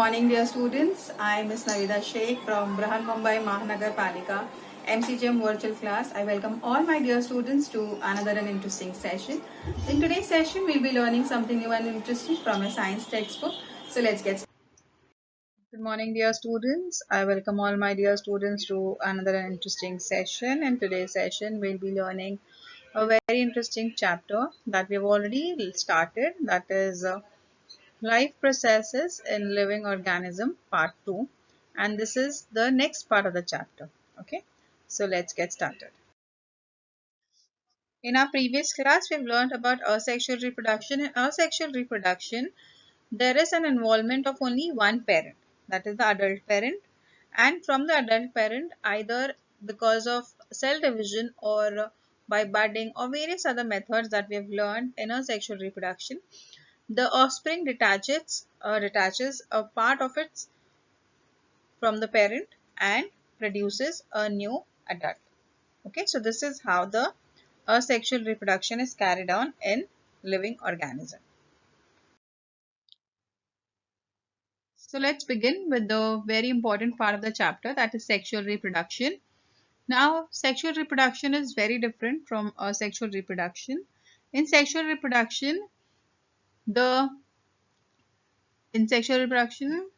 morning, dear students. I am Ms. Navida Sheikh from Brahan Mumbai Mahanagar Palika MCGM virtual class. I welcome all my dear students to another and interesting session. In today's session, we'll be learning something new and interesting from a science textbook. So let's get started. Good morning, dear students. I welcome all my dear students to another and interesting session. In today's session, we'll be learning a very interesting chapter that we've already started. That is Life Processes in Living Organism Part 2, and this is the next part of the chapter. Okay, so let's get started. In our previous class, we've learned about asexual reproduction. In asexual reproduction, there is an involvement of only one parent, that is the adult parent, and from the adult parent, either because of cell division or by budding or various other methods that we have learned in asexual reproduction, the offspring detaches a part of its from the parent and produces a new adult. Okay, so this is how the asexual reproduction is carried on in living organism. So let's begin with the very important part of the chapter, that is sexual reproduction. Now, sexual reproduction is very different from asexual reproduction. In sexual reproduction, the in sexual reproduction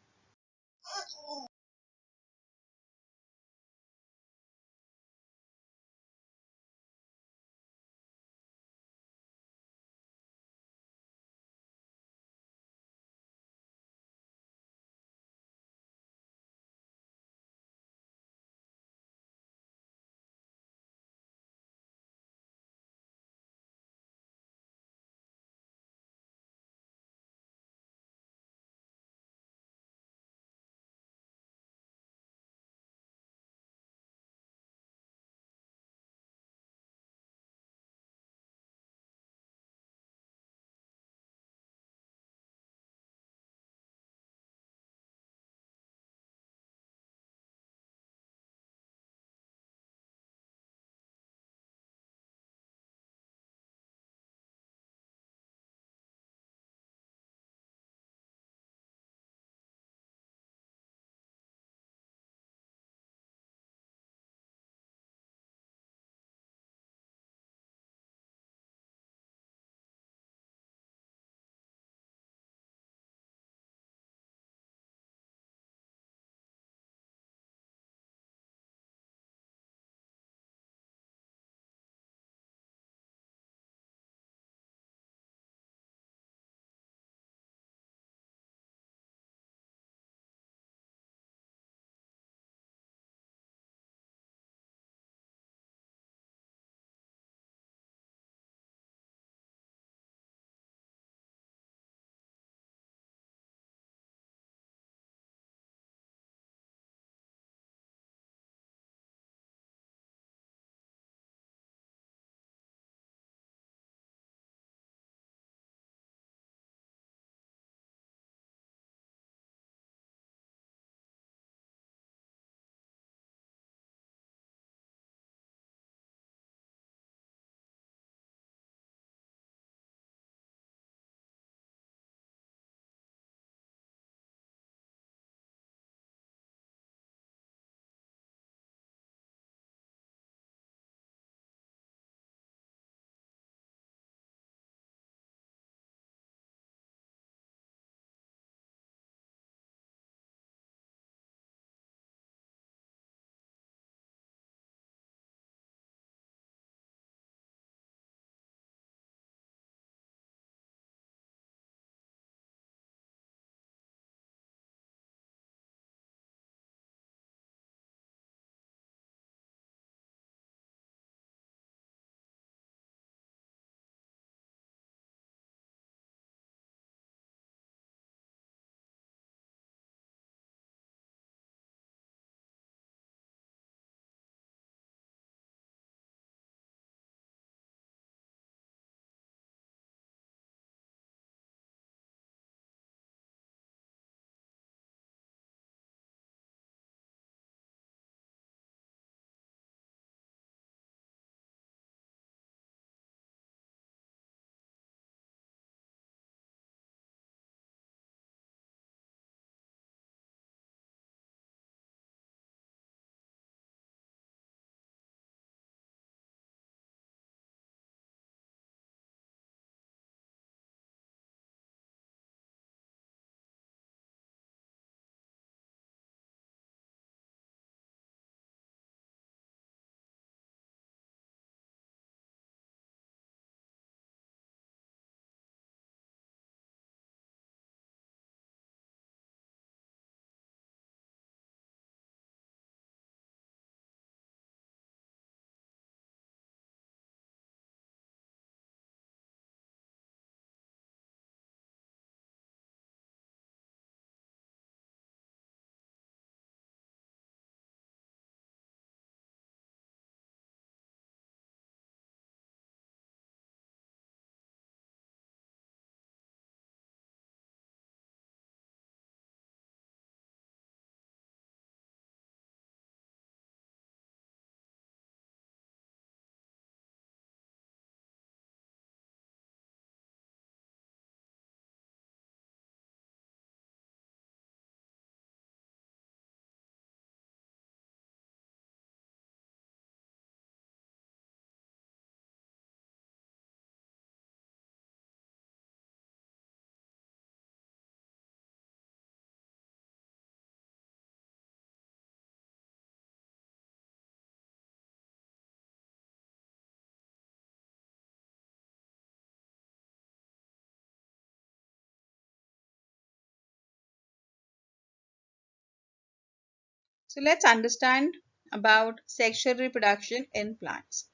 So let's understand about sexual reproduction in plants.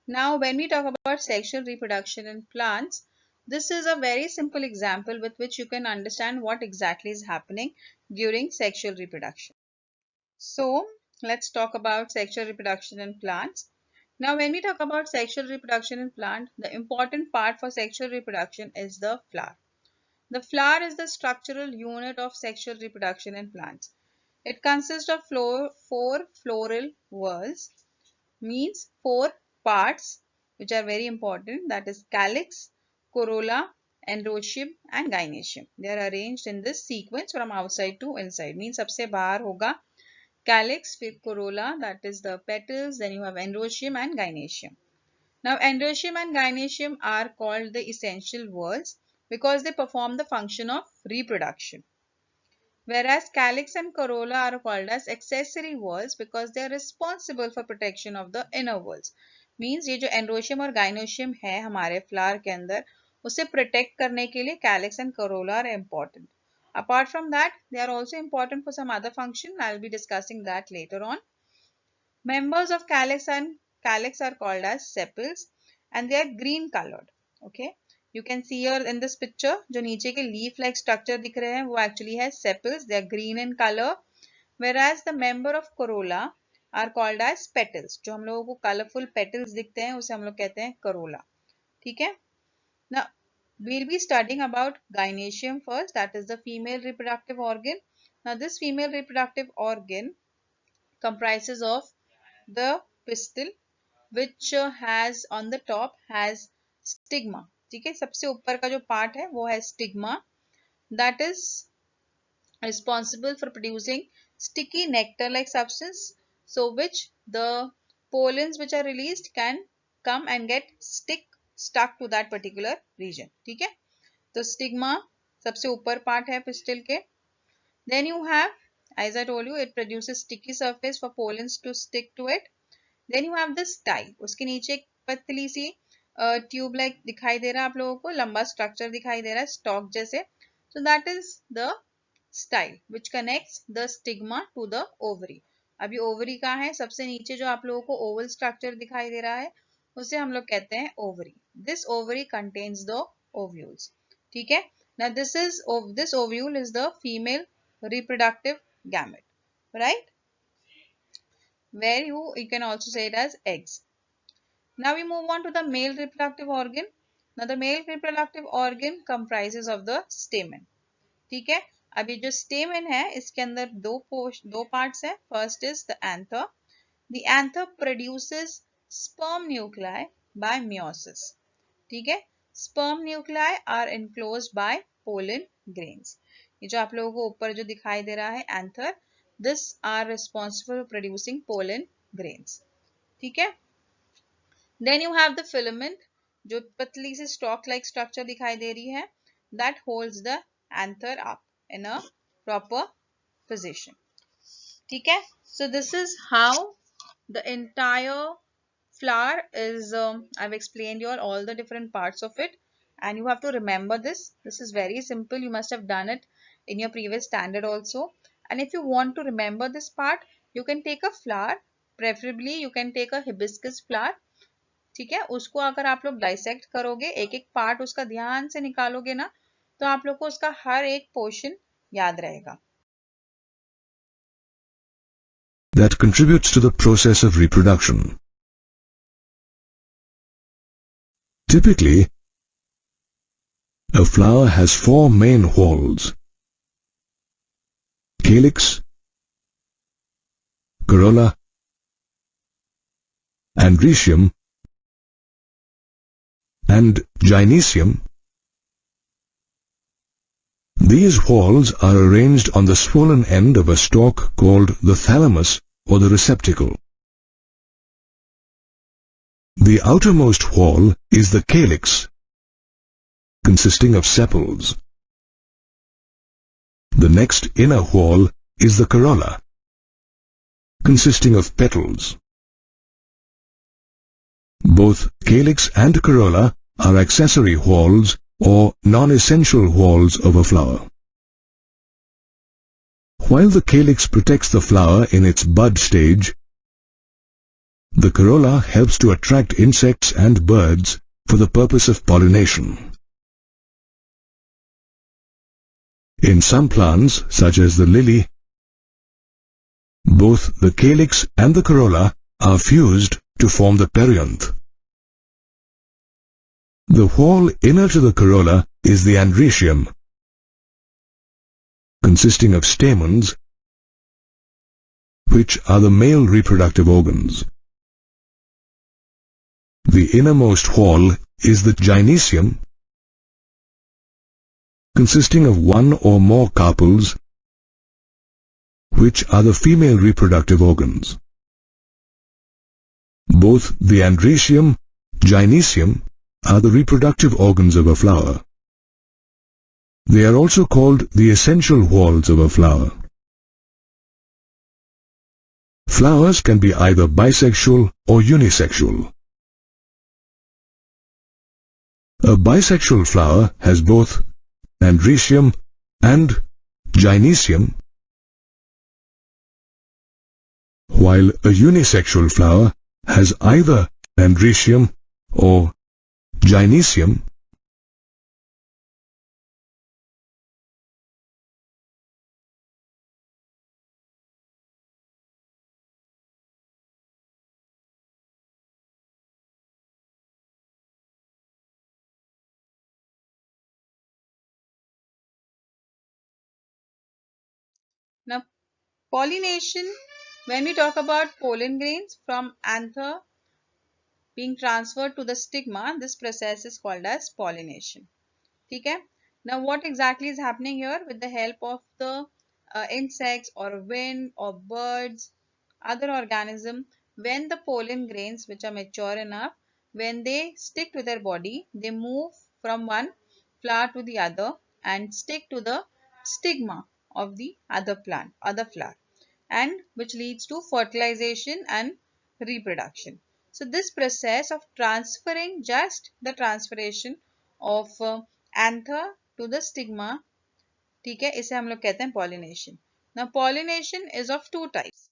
Now, when we talk about sexual reproduction in plants, this is a very simple example with which you can understand what exactly is happening during sexual reproduction. So, let's talk about sexual reproduction in plants. Now, when we talk about sexual reproduction in plant, the important part for sexual reproduction is the flower. The flower is the structural unit of sexual reproduction in plants. It consists of four floral whorls, means four parts which are very important, that is calyx, corolla, androecium and gynoecium. They are arranged in this sequence from outside to inside, means सबसे बाहर होगा calyx, फिर corolla, that is the petals, then you have androecium and gynoecium. Now androecium and gynoecium are called the essential whorls because they perform the function of reproduction. Whereas calyx and corolla are called as accessory whorls because they are responsible for protection of the inner whorls. Means ये जो androecium और gynoecium है हमारे flower के अंदर, उसे protect करने के लिए calyx and corolla are important. Apart from that, they are also important for some other function. I will be discussing that later on. Members of calyx are called as sepals and they are green colored. Okay. You can see here in this picture, जो नीचे के leaf like structure दिख रहे हैं, वो actually है sepals. They are green in color. Whereas the member of corolla are called as petals. जो हम लोगों को colorful petals दिखते हैं, उसे हम लोग कहते हैं corolla. ठीक है? Now, we'll be studying about gynoecium first. That is the female reproductive organ. Now, this female reproductive organ comprises of the pistil, which has on the top has stigma. ठीक है, सबसे ऊपर का जो पार्ट है वो है stigma, that is responsible for producing sticky nectar like substance, so which the pollens which are released can come and get stuck to that particular region. ठीक है, तो स्टिग्मा सबसे ऊपर पार्ट है पिस्टिल के. Then you have, as I told you, it produces sticky surface for pollens to stick to it. Then you have the style. उसके नीचे एक पतली सी ट्यूब लाइक दिखाई दे रहा है आप लोगों को, लंबा स्ट्रक्चर दिखाई दे रहा है स्टॉक जैसे. So that is the style which connects the stigma to the ovary. अभी ovary कहाँ है? सबसे नीचे जो आप लोगों को oval structure दिखाई दे रहा है उसे हम लोग कहते हैं ovary. This ovary contains the ovules. ठीक है. Now this ovule is the female reproductive gamete, right? Where you can also say it as eggs. Now we move on to the male reproductive organ. Now the male reproductive organ comprises of the stamen. ठीक है, अभी जो stamen है इसके अंदर दो parts है. First is the anther. The anther produces sperm nuclei by meiosis. ठीक है, sperm nuclei are enclosed by pollen grains. ये जो आप लोगों को ऊपर जो दिखाई दे रहा है anther, this are responsible for producing pollen grains. ठीक है. Then you have the filament, जो पतली सी stalk like structure दिखाई दे रही है, that holds the anther up in a proper position. ठीक है. So this is how the entire flower is. I've explained you all the different parts of it, and you have to remember this. This is very simple. You must have done it in your previous standard also. And if you want to remember this part, you can take a flower. Preferably, you can take a hibiscus flower. ठीक है, उसको अगर आप लोग dissect करोगे, एक एक part उसका ध्यान से निकालोगे ना, तो आप लोग को उसका हर एक पोर्शन याद रहेगा. That contributes to the process of reproduction. Typically, a flower has four main whorls: calyx, corolla, androecium, and gynoecium. These whorls are arranged on the swollen end of a stalk called the thalamus or the receptacle. The outermost whorl is the calyx, consisting of sepals. The next inner whorl is the corolla, consisting of petals. Both calyx and corolla are accessory whorls or non-essential whorls of a flower. While the calyx protects the flower in its bud stage, the corolla helps to attract insects and birds for the purpose of pollination. In some plants, such as the lily, both the calyx and the corolla are fused to form the perianth. The wall inner to the corolla is the androecium, consisting of stamens, which are the male reproductive organs. The innermost wall is the gynoecium, consisting of one or more carpels, which are the female reproductive organs. Both the androecium, gynoecium are the reproductive organs of a flower. They are also called the essential walls of a flower. Flowers can be either bisexual or unisexual. A bisexual flower has both androecium and gynoecium, while a unisexual flower has either androecium or gynoecium. Now, pollination, when we talk about pollen grains from anther being transferred to the stigma, this process is called as pollination. Okay? Now, what exactly is happening here? With the help of the insects or wind or birds, other organism, when the pollen grains which are mature enough, when they stick to their body, they move from one flower to the other and stick to the stigma of the other plant, other flower, and which leads to fertilization and reproduction. So this process of transferring, just the transferation of anther to the stigma, ठीक है, इसे हम लोग कहते हैं pollination. Now pollination is of two types.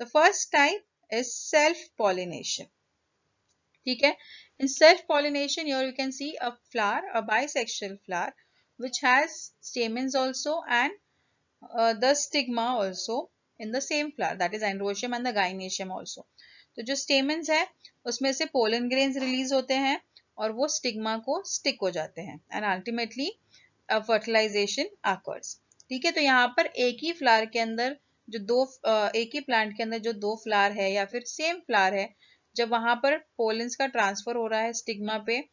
The first type is self pollination. ठीक है, in self pollination here you can see a flower, a bisexual flower which has stamens also and the stigma also in the same flower, that is androecium and the gynoecium also. तो जो stamens है उसमें से pollen grains release होते हैं और वो stigma को stick हो जाते हैं and ultimately fertilization occurs. ठीक है, तो यहाँ पर एक ही flower के अंदर जो दो एक ही plant के अंदर जो दो flower है या फिर same flower है, जब वहां पर pollens का transfer हो रहा है stigma पे,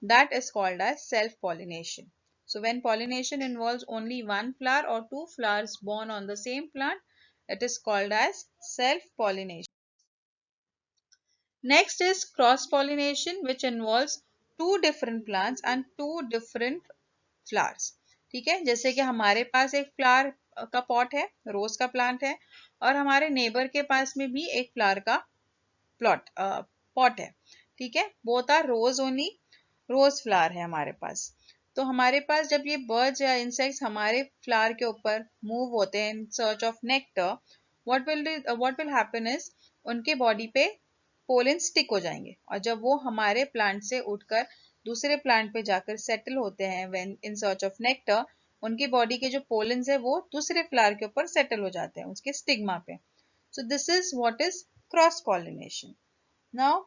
that is called as self pollination. So when pollination involves only one flower or two flowers born on the same plant, it is called as self-pollination. Next is cross-pollination, which involves two different plants and two different flowers. ठीक है, जैसे कि हमारे पास एक flower का pot है, रोज का plant है, और हमारे नेबर के पास में भी एक फ्लावर का पॉट है. ठीक है, both are rose only, rose flower है हमारे पास. तो हमारे पास जब ये बर्ड्स या इंसेक्ट्स हमारे फ्लावर के ऊपर मूव होते हैं in search of nectar, what will happen is उनके बॉडी पे पोलन स्टिक हो जाएंगे और जब वो हमारे प्लांट से उठकर दूसरे प्लांट पे जाकर सेटल होते हैं when in search of nectar, उनकी बॉडी के जो पोलन्स है वो दूसरे फ्लावर के ऊपर सेटल हो जाते हैं उसके स्टिग्मा पे. So this is what is cross pollination. Now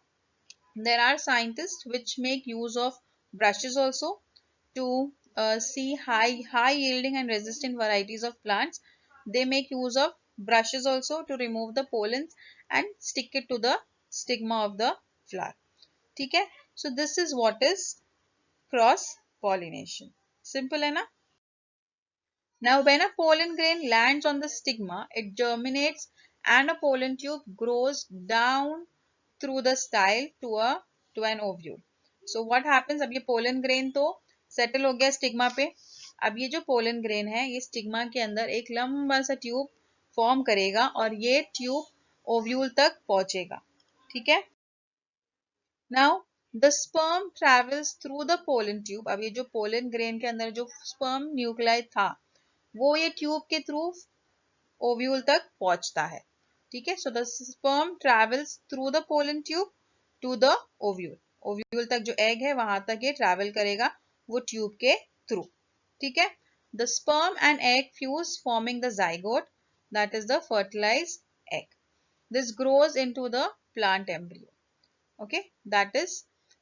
there are scientists which make use of brushes also to see high yielding and resistant varieties of plants. They make use of brushes also to remove the pollens and stick it to the stigma of the flower. ठीक है, so this is what is cross pollination. Simple है ना? Now when a pollen grain lands on the stigma, it germinates and a pollen tube grows down through the style to an ovule. So what happens, अब ये pollen grain तो settle हो गया stigma पे. अब ये जो pollen grain है ये स्टिग्मा के अंदर एक लंबा सा ट्यूब फॉर्म करेगा और ये ट्यूब ओव्यूल तक पहुंचेगा. ठीक है, now the sperm travels through the pollen tube. अब ये जो पोलन ग्रेन के अंदर जो स्पर्म न्यूक्लाई था वो ये ट्यूब के थ्रू ओव्यूल तक पहुंचता है, ठीक है। So the sperm travels through the pollen tube to the ovule, ovule तक जो एग है वहां तक ये ट्रैवल करेगा वो ट्यूब के थ्रू, ठीक है। The sperm and egg fuse forming the zygote, that is the fertilised egg. This grows into the plant embryo. Okay, that is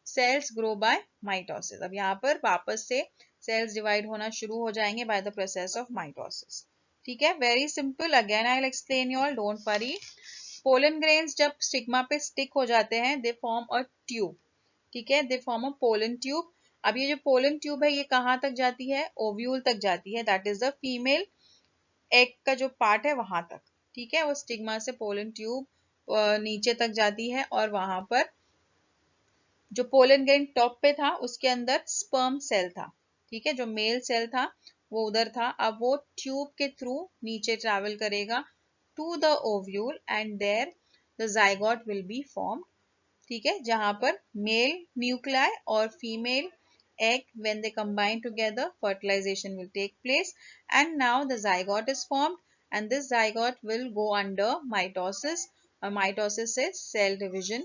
cells grow by mitosis. अब यहाँ पर वापस से cells divide होना शुरू हो जाएंगे by the process of mitosis. ठीक है, very simple. Again I'll explain you all. Don't worry. Pollen grains जब stigma पे stick हो जाते हैं, they form a tube. ठीक है, they form a pollen tube. अब ये जो pollen tube है ये कहाँ तक जाती है? ओव्यूल तक जाती है. That is the female egg का जो पार्ट है वहां तक, ठीक है। वो स्टिग्मा से पोलन ट्यूब नीचे तक जाती है और वहां पर जो पोलन ग्रेन टॉप पे था उसके अंदर स्पर्म सेल था, ठीक है। जो मेल सेल था वो उधर था, अब वो ट्यूब के थ्रू नीचे ट्रैवल करेगा to the ovule and there the zygote will be form, ठीक है। जहां पर मेल न्यूक्लियाई और female egg, when they combine together, fertilization will take place and now the zygote is formed and this zygote will go under mitosis और mitosis से cell division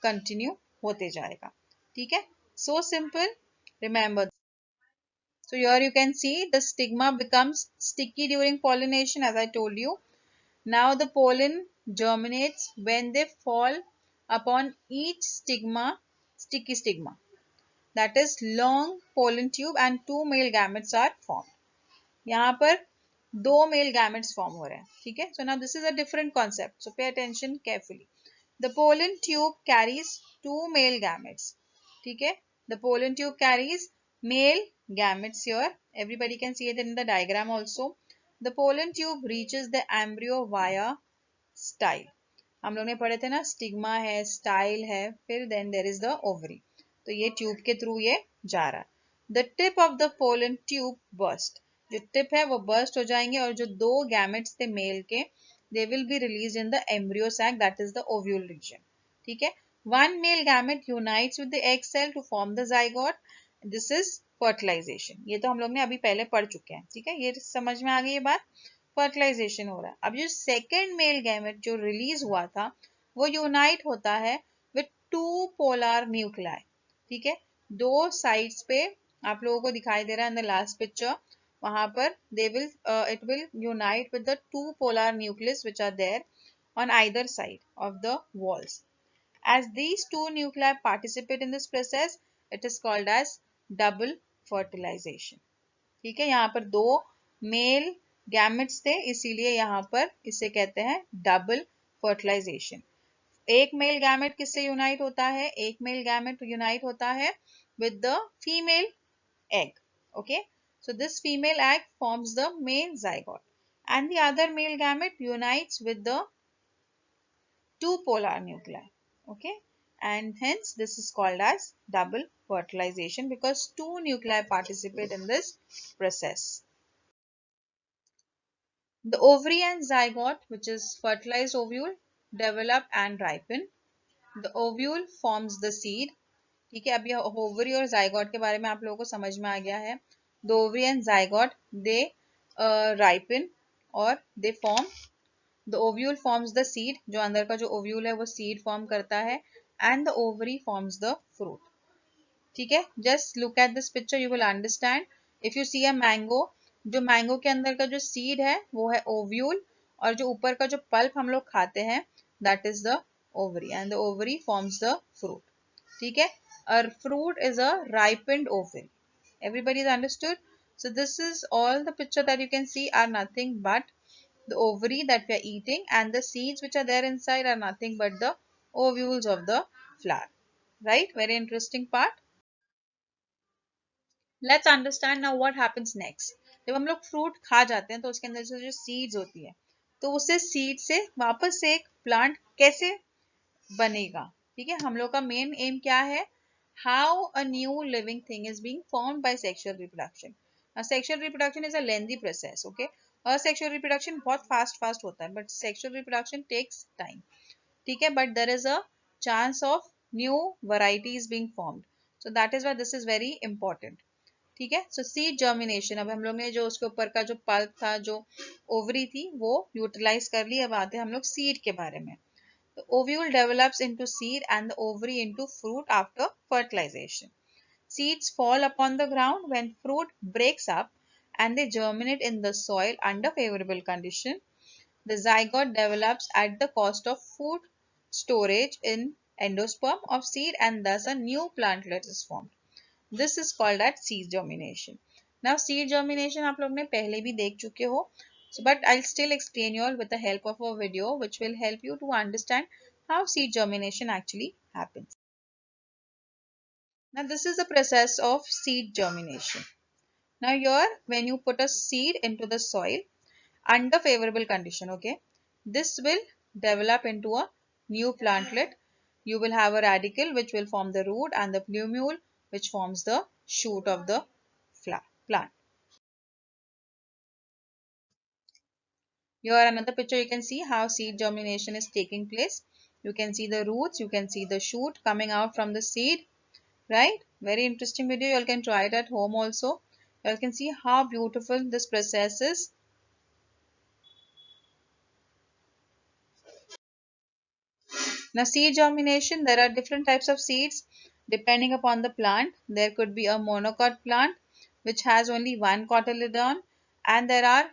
continue होते जाएगा, ठीक है। So simple, remember. So here you can see the stigma becomes sticky during pollination, as I told you. Now the pollen germinates when they fall upon each stigma, sticky stigma, that is long pollen tube and two male gametes are formed. यहाँ पर दो male gametes form हो रहे हैं, ठीक है। So now this is a different concept, so pay attention carefully. The pollen tube carries two male gametes, ठीक है। The pollen tube carries male gametes here. Everybody can see it in the diagram also. The pollen tube reaches the embryo via style. हम लोग ने पढ़े थे ना, stigma है, style है, फिर then there is the ovary, तो ये ट्यूब के थ्रू ये जा रहा है. The tip of the pollen tube burst, जो टिप है वो बर्स्ट हो जाएंगे और जो दो गैमेट्स थे मेल के they will be release in the embryo sac, that is the ovule region, ठीक है. One male gamete unites with the egg cell to form the zygote, this is fertilisation. ये तो हम लोग ने अभी पहले पढ़ चुके हैं, ठीक है, ये समझ में आ गई ये बात. फर्टिलाइजेशन हो रहा है. अब जो सेकेंड मेल गैमेट जो रिलीज हुआ था वो यूनाइट होता है विद टू पोलर न्यूक्लियाई, ठीक है. दो साइड्स पे आप लोगों को दिखाई दे रहा है इन द लास्ट पिक्चर, वहां पर they will it will unite with the two polar nucleus which are there on either side of the walls. As these two nuclei participate in this process, it is called as double fertilization. ठीक है, यहाँ पर दो male gametes थे इसीलिए यहाँ पर इसे कहते हैं डबल फर्टिलाइजेशन. एक मेल गैमेट किससे यूनाइट होता है? एक मेल गैमेट यूनाइट होता है with the female egg. Okay, so this female egg forms the main zygote and the other male gamete unites with the two polar nuclei. Okay, and hence this is called as double fertilization because two nuclei participate in this process. The ovary and zygote, which is fertilized ovule, develop and ripen. The ovule forms the seed. ठीक है, अब ये ovary और zygote के बारे में आप लोगों को समझ में आ गया है. The ovary and zygote they ripen और they form. The ovule forms the seed, जो अंदर का जो ओव्यूल है वो सीड फॉर्म करता है and the ovary forms the fruit. ठीक है, just look at this picture, you will understand. If you see a mango, जो मैंगो के अंदर का जो सीड है वो है ओव्यूल और जो ऊपर का जो पल्प हम लोग खाते हैं that is the ovary and the ovary forms the fruit. ठीक है, a fruit is a ripened ovule. Everybody is understood? So this is all the picture that you can see are nothing but the ovary that we are eating and the seeds which are there inside are nothing but the ovules of the flower. Right? Very interesting part. Let's understand now what happens next. जब हम लोग fruit खा जाते हैं तो उसके अंदर से जो सीड्स होती है तो उससे सीड से वापस से एक प्लांट कैसे बनेगा. ठीक है, हम लोग का मेन एम क्या है? How a new living thing is being formed by sexual reproduction. Now sexual reproduction is a lengthy process. Okay, asexual reproduction बहुत fast होता है but sexual reproduction takes time. ठीक है, but there is a chance of new varieties being formed. So that is why this is very important. ठीक है। सो seed germination, अब हम लोग ने जो उसके ऊपर का जो पल्प था, जो ओवरी थी, वो यूटिलाइज कर ली। अब आते हैं हम लोग सीड के बारे में। The ovule develops into seed and the ovary into fruit after fertilization. Seeds fall upon the ground when fruit breaks up and they germinate in the soil under favorable condition. The zygote develops at the cost of food storage in endosperm of seed and thus a new plantlet is formed. This is called as seed germination. Now seed germination आप लोग ने पहले भी देख चुके हो, so but I'll still explain you all with the help of a video which will help you to understand how seed germination actually happens. Now this is the process of seed germination. Now here when you put a seed into the soil under favorable condition, okay, this will develop into a new plantlet. You will have a radicle which will form the root and the plumule which forms the shoot of the plant. Here another picture, you can see how seed germination is taking place. You can see the roots, you can see the shoot coming out from the seed, right? Very interesting video. You all can try it at home also. You all can see how beautiful this process is. Now seed germination, there are different types of seeds depending upon the plant. There could be a monocot plant which has only one cotyledon, and there are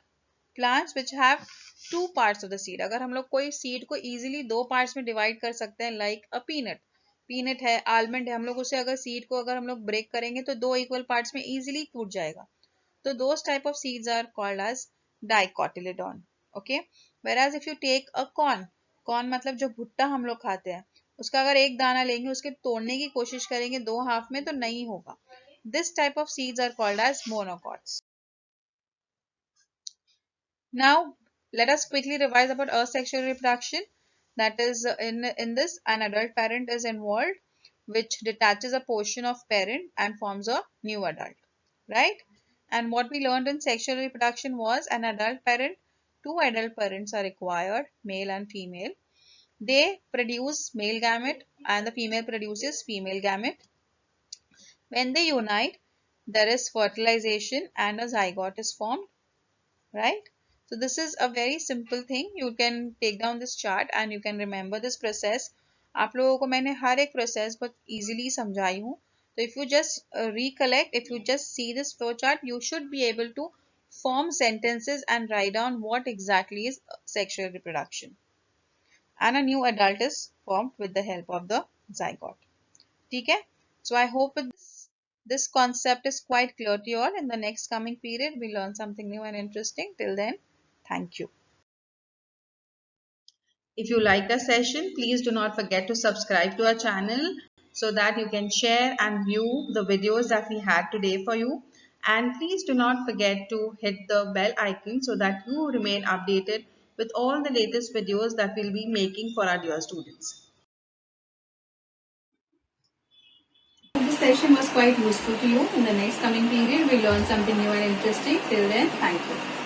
plants which have two parts of the seed. अगर हम लोग कोई seed को easily दो parts में divide कर सकते हैं, like a peanut है, almond है, हम लोग उसे अगर seed को अगर हम लोग break करेंगे तो दो equal parts में easily टूट जाएगा. So those type of seeds are called as dicotyledon. Okay. Whereas if you take a corn मतलब जो भुट्टा हम लोग खाते हैं, उसका अगर एक दाना लेंगे, उसके तोड़ने की कोशिश करेंगे दो हाफ में, तो नहीं होगा. This type of seeds are called as monocots. Now let us quickly revise about asexual reproduction. That is, in this, an adult parent is involved, which detaches a portion of parent and forms a new adult, right? And what we learned in sexual reproduction was an adult parent, two adult parents are required, male and female. They produce male gamete and the female produces female gamete. When they unite, there is fertilization and a zygote is formed, right? So this is a very simple thing. You can take down this chart and you can remember this process. आप लोगों को मैंने हर एक process बहुत easily समझाई हूँ. So if you just recollect, if you just see this flow chart, you should be able to form sentences and write down what exactly is sexual reproduction. And a new adult is formed with the help of the zygote. ठीक है? So I hope this concept is quite clear to you all. In the next coming period, we learn something new and interesting. Till then, thank you. If you liked our session, please do not forget to subscribe to our channel so that you can share and view the videos that we had today for you. And please do not forget to hit the bell icon so that you remain updated with all the latest videos that we'll be making for our dear students. This session was quite useful to you. In the next coming period, we'll learn something new and interesting. Till then, thank you.